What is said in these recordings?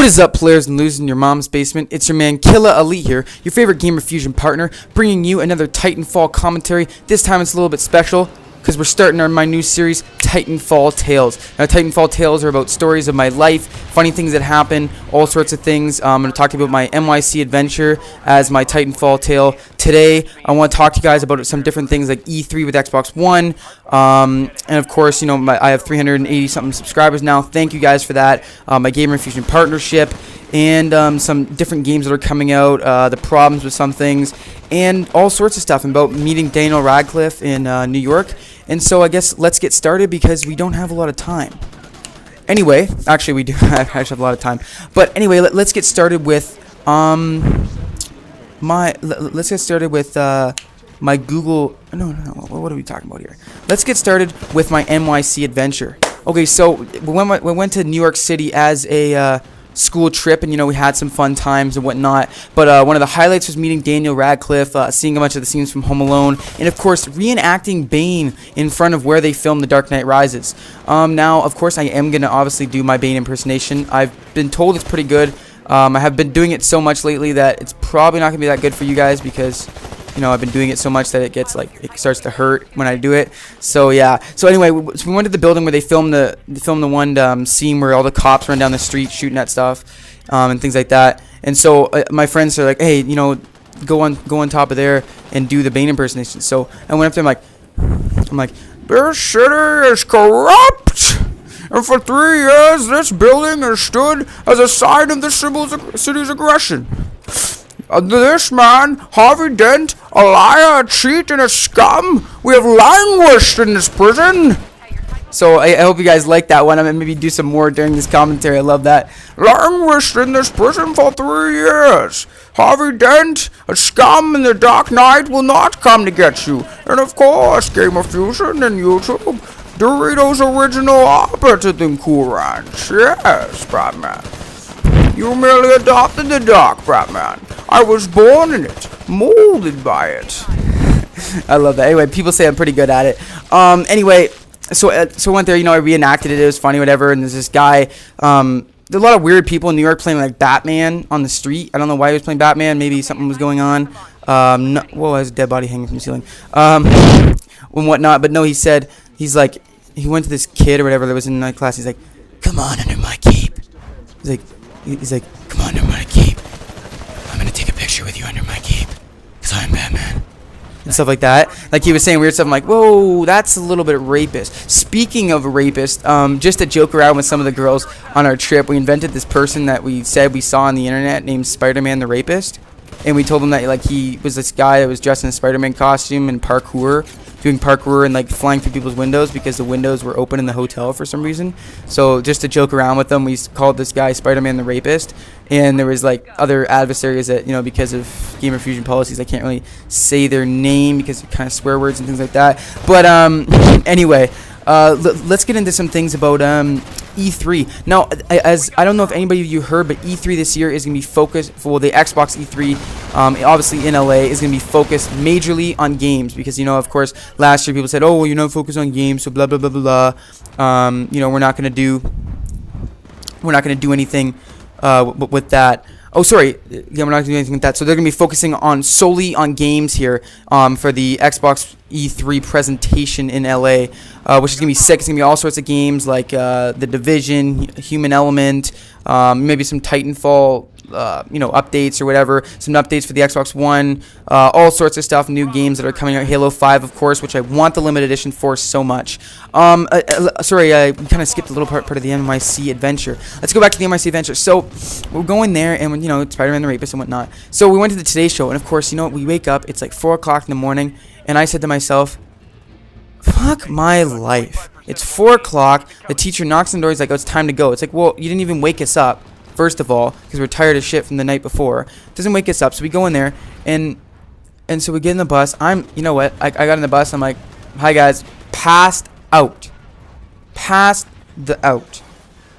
What is up, players and losers in your mom's basement? It's your man Killa Elite here, your favorite Gamer Fusion partner, bringing you another TitanFall commentary. This time it's a little bit special because we're starting my new series, TitanFall Tales. Now, TitanFall Tales are about stories of my life, funny things that happen, all sorts of things. I'm going to talk to you about my NYC adventure as my TitanFall tale. Today, I want to talk to you guys about some different things like E3 with Xbox One, and of course, you know, I have 380 something subscribers now. Thank you guys for that. My Gamer Fusion partnership, and some different games that are coming out, the problems with some things, and all sorts of stuff, and about meeting Daniel Radcliffe in New York. And so I guess let's get started because we don't have a lot of time. Anyway, actually we do actually have a lot of time. But anyway, let's get started with my Google. No. What are we talking about here? Let's get started with my NYC adventure. Okay, so we went to New York City as a school trip, and you know, we had some fun times and whatnot, but one of the highlights was meeting Daniel Radcliffe, seeing a bunch of the scenes from Home Alone, and of course reenacting Bane in front of where they filmed The Dark Knight Rises. Now of course I am gonna obviously do my Bane impersonation. I've been told it's pretty good. I have been doing it so much lately that it's probably not gonna be that good for you guys because, you know, I've been doing it so much that it starts to hurt when I do it. So yeah. So anyway, we went to the building where they filmed the one scene where all the cops run down the street shooting at stuff, and things like that. And so my friends are like, hey, you know, go on top of there and do the Bane impersonation. So I went up there. I'm like, this city is corrupt. And for 3 years, this building has stood as a sign of the city's aggression. This man, Harvey Dent, a liar, a cheat, and a scum, we have languished in this prison. So I hope you guys like that one. I'm going to maybe do some more during this commentary. I love that. Languished in this prison for 3 years. Harvey Dent, a scum, and the Dark Knight will not come to get you. And of course, Gamer Fusion and YouTube. Doritos Original are better than Cool Ranch. Yes, Batman. You merely adopted the dark, Batman. I was born in it, molded by it. I love that. Anyway, people say I'm pretty good at it. Anyway, so I went there. You know, I reenacted it. It was funny, whatever. And there's this guy. There are a lot of weird people in New York playing like Batman on the street. I don't know why he was playing Batman. Maybe something was going on. No, whoa, there's a dead body hanging from the ceiling. And whatnot. But no, he went to this kid or whatever that was in my class. He's like, come on under my cape. He's like, come on under my cape. I'm gonna take a picture with you under my cape, cause I'm Batman. And stuff like that. Like, he was saying weird stuff. I'm like, whoa, that's a little bit rapist. Speaking of rapist, just to joke around with some of the girls on our trip, we invented this person that we said we saw on the internet named Spider-Man the Rapist. And we told him that, like, he was this guy that was dressed in a Spider-Man costume and doing parkour and, like, flying through people's windows because the windows were open in the hotel for some reason. So just to joke around with them, we called this guy Spider-Man the Rapist. And there was, like, other adversaries that, you know, because of Gamer Fusion policies, I can't really say their name because they're kind of swear words and things like that. But anyway, let's get into some things about E3. Now, as I don't know if anybody of you heard, but E3 this year is going to be focused for the Xbox E3, obviously in LA, is going to be focused majorly on games because, you know, of course, last year people said, oh, well, you're not focused on games, so blah blah blah blah blah. You know, we're not going to do anything with that. Oh, sorry. Yeah, we're not going to do anything with that. So they're going to be focusing solely on games here for the Xbox E3 presentation in LA, which is going to be sick. It's going to be all sorts of games like The Division, Human Element, maybe some TitanFall, updates or whatever. Some updates for the Xbox One, all sorts of stuff, new games that are coming out. Halo 5, of course, which I want the limited edition for so much. Sorry, I kind of skipped a little part of the NYC adventure. Let's go back to the NYC adventure. So we're going there, and, you know, Spider-Man the Rapist and whatnot. So we went to the Today Show, and of course, you know what? We wake up. It's like 4 o'clock in the morning, and I said to myself, fuck my life. It's 4 o'clock. The teacher knocks on the door. He's like, oh, it's time to go. It's like, well, you didn't even wake us up. First of all, because we're tired of shit from the night before. Doesn't wake us up. So we go in there, and so we get in the bus. You know what? I got in the bus. I'm like, hi, guys. Passed out.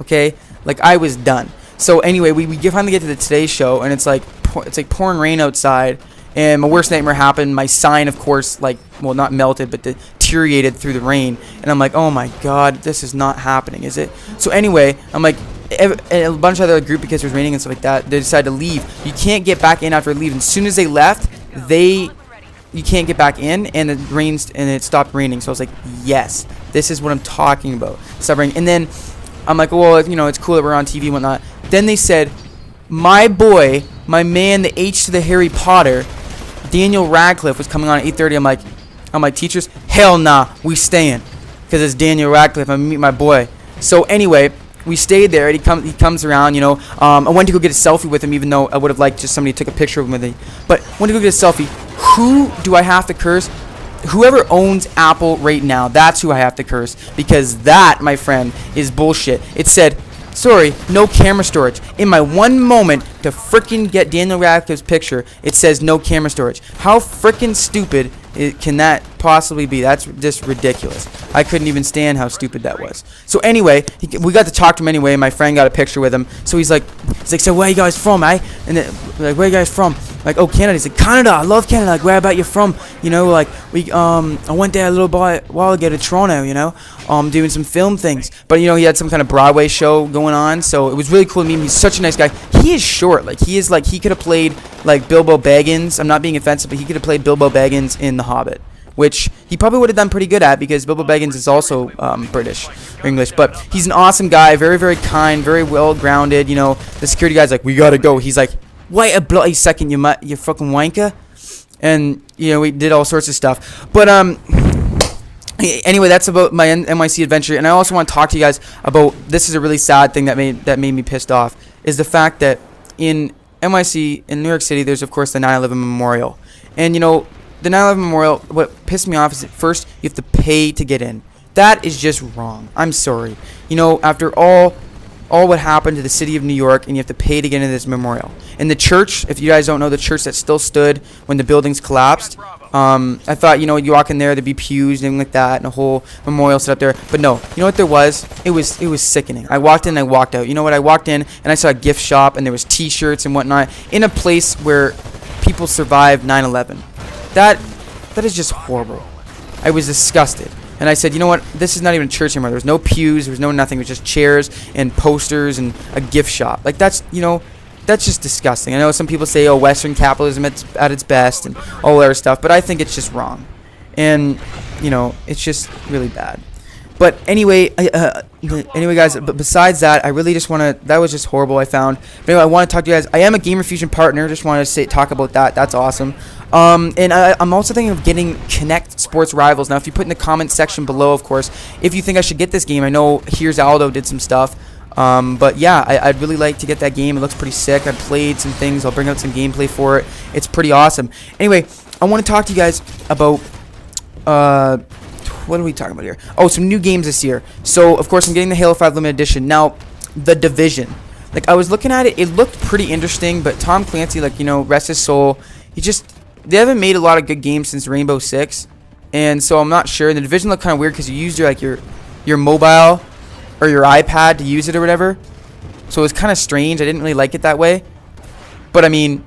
Okay? Like, I was done. So anyway, we finally get to the Today Show, and it's like pouring rain outside. And my worst nightmare happened. My sign, of course, not melted, but deteriorated through the rain. And I'm like, oh my god, this is not happening, is it? So anyway, I'm like, and a bunch of other group, because it was raining and stuff like that, they decided to leave. You can't get back in after leaving. As soon as they left, you can't get back in, and it rains, and it stopped raining. So I was like, yes, this is what I'm talking about. Stop raining. And then I'm like, well, you know, it's cool that we're on TV and whatnot. Then they said, my boy, my man, the H to the Harry Potter, Daniel Radcliffe, was coming on at 8:30. I'm like, teachers, hell nah, we staying, because it's Daniel Radcliffe. I'm meet my boy. So anyway, we stayed there, and he comes around, you know. I went to go get a selfie with him, even though I would have liked just somebody took a picture of him with me. But went to go get a selfie. Who do I have to curse? Whoever owns Apple right now, that's who I have to curse, because that, my friend, is bullshit. It said, sorry, no camera storage. In my one moment to freaking get Daniel Radcliffe's picture, it says no camera storage. How freaking stupid can that possibly be? That's just ridiculous. I couldn't even stand how stupid that was. So anyway, we got to talk to him anyway. My friend got a picture with him. So he's like, so where you guys from, eh? And then, like, where you guys from? Like, oh, Canada. He's like, Canada. I love Canada. Like, where about you from? You know, like, I went there a little while ago to Toronto, you know, doing some film things. But, you know, he had some kind of Broadway show going on. So it was really cool to meet him. He's such a nice guy. He is short. Like, he could have played, like, Bilbo Baggins. I'm not being offensive, but he could have played Bilbo Baggins in The Hobbit, which he probably would have done pretty good at, because Bilbo Baggins is also British or English. But he's an awesome guy, very, very kind, very well-grounded. You know, the security guy's like, we gotta go. He's like, wait a bloody second, you fucking wanker. And, you know, we did all sorts of stuff. But, anyway, that's about my NYC adventure. And I also want to talk to you guys about, this is a really sad thing that made me pissed off, is the fact that in NYC, in New York City, there's, of course, the 9/11 Memorial. And, you know, the 9/11 Memorial, what pissed me off is that first you have to pay to get in. That is just wrong. I'm sorry. You know, after all what happened to the city of New York, and you have to pay to get into this memorial. And the church, if you guys don't know, the church that still stood when the buildings collapsed, I thought, you know, you walk in there, there'd be pews and everything like that, and a whole memorial set up there. But no, you know what there was? It was sickening. I walked in and I walked out. You know what? I walked in and I saw a gift shop, and there was T-shirts and whatnot in a place where people survived 9/11. That is just horrible. I was disgusted. And I said, you know what? This is not even a church anymore. There was no pews. There was no nothing. It was just chairs and posters and a gift shop. Like, that's, you know, that's just disgusting. I know some people say, oh, Western capitalism at its best and all that other stuff, but I think it's just wrong. And, you know, it's just really bad. But anyway, guys, but besides that, I really just want to, that was just horrible, I found. But anyway, I want to talk to you guys. I am a Gamer Fusion partner. Just wanted to talk about that. That's awesome. And I'm also thinking of getting Kinect Sports Rivals. Now, if you put in the comment section below, of course, if you think I should get this game. I know Here's Aldo did some stuff. But yeah, I'd really like to get that game. It looks pretty sick. I've played some things. I'll bring out some gameplay for it. It's pretty awesome. Anyway, I want to talk to you guys about, what are we talking about here? Oh, some new games this year. So, of course, I'm getting the Halo 5 Limited Edition. Now, The Division. Like, I was looking at it. It looked pretty interesting, but Tom Clancy, like, you know, rest his soul. They haven't made a lot of good games since Rainbow Six. And so I'm not sure. The Division looked kind of weird because you used your mobile or your iPad to use it or whatever. So it was kind of strange. I didn't really like it that way. But, I mean,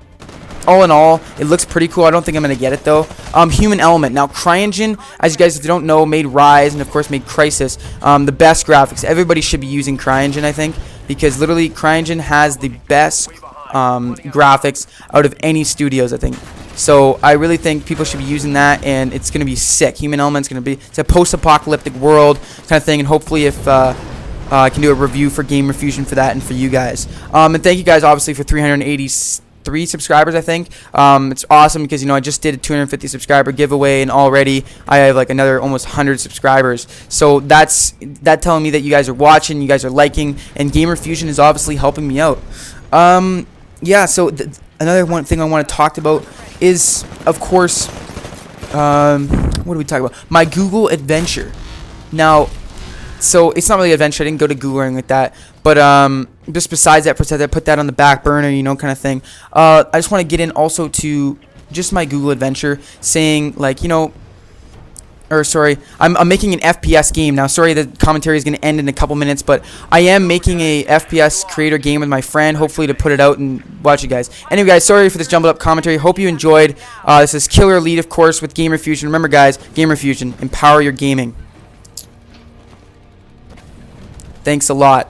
all in all, it looks pretty cool. I don't think I'm going to get it, though. Human Element. Now, CryEngine, as you guys, if you don't know, made Rise and, of course, made Crysis. The best graphics. Everybody should be using CryEngine, I think, because literally CryEngine has the best graphics out of any studios, I think. So I really think people should be using that, and it's going to be sick. Human Element's going to be, it's a post-apocalyptic world kind of thing, and hopefully if I can do a review for Gamer Fusion for that and for you guys. And thank you guys, obviously, for 383 subscribers, I think. It's awesome because, you know, I just did a 250 subscriber giveaway, and already I have like another almost 100 subscribers. So that's telling me that you guys are watching, you guys are liking, and Gamer Fusion is obviously helping me out. Yeah, so another one thing I want to talk about is, of course, what do we talk about? My Google adventure. Now, so it's not really an adventure. I didn't go to Google or anything like that. But just besides that, I put that on the back burner, you know, kind of thing. I just want to get in also to just my Google adventure, saying, like, you know, or sorry, I'm making an FPS game. Now, sorry, the commentary is going to end in a couple minutes, but I am making a FPS creator game with my friend, hopefully to put it out and watch you guys. Anyway, guys, sorry for this jumbled up commentary. Hope you enjoyed. This is Killer Elite, of course, with Gamer Fusion. Remember, guys, Gamer Fusion, empower your gaming. Thanks a lot.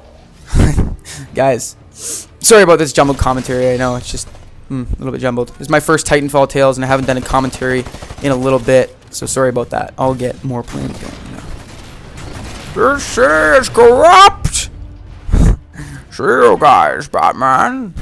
Guys, sorry about this jumbled commentary. I know it's just a little bit jumbled. This is my first Titanfall Tales, and I haven't done a commentary in a little bit, so sorry about that. I'll get more plans going. This is corrupt! See you guys, Batman.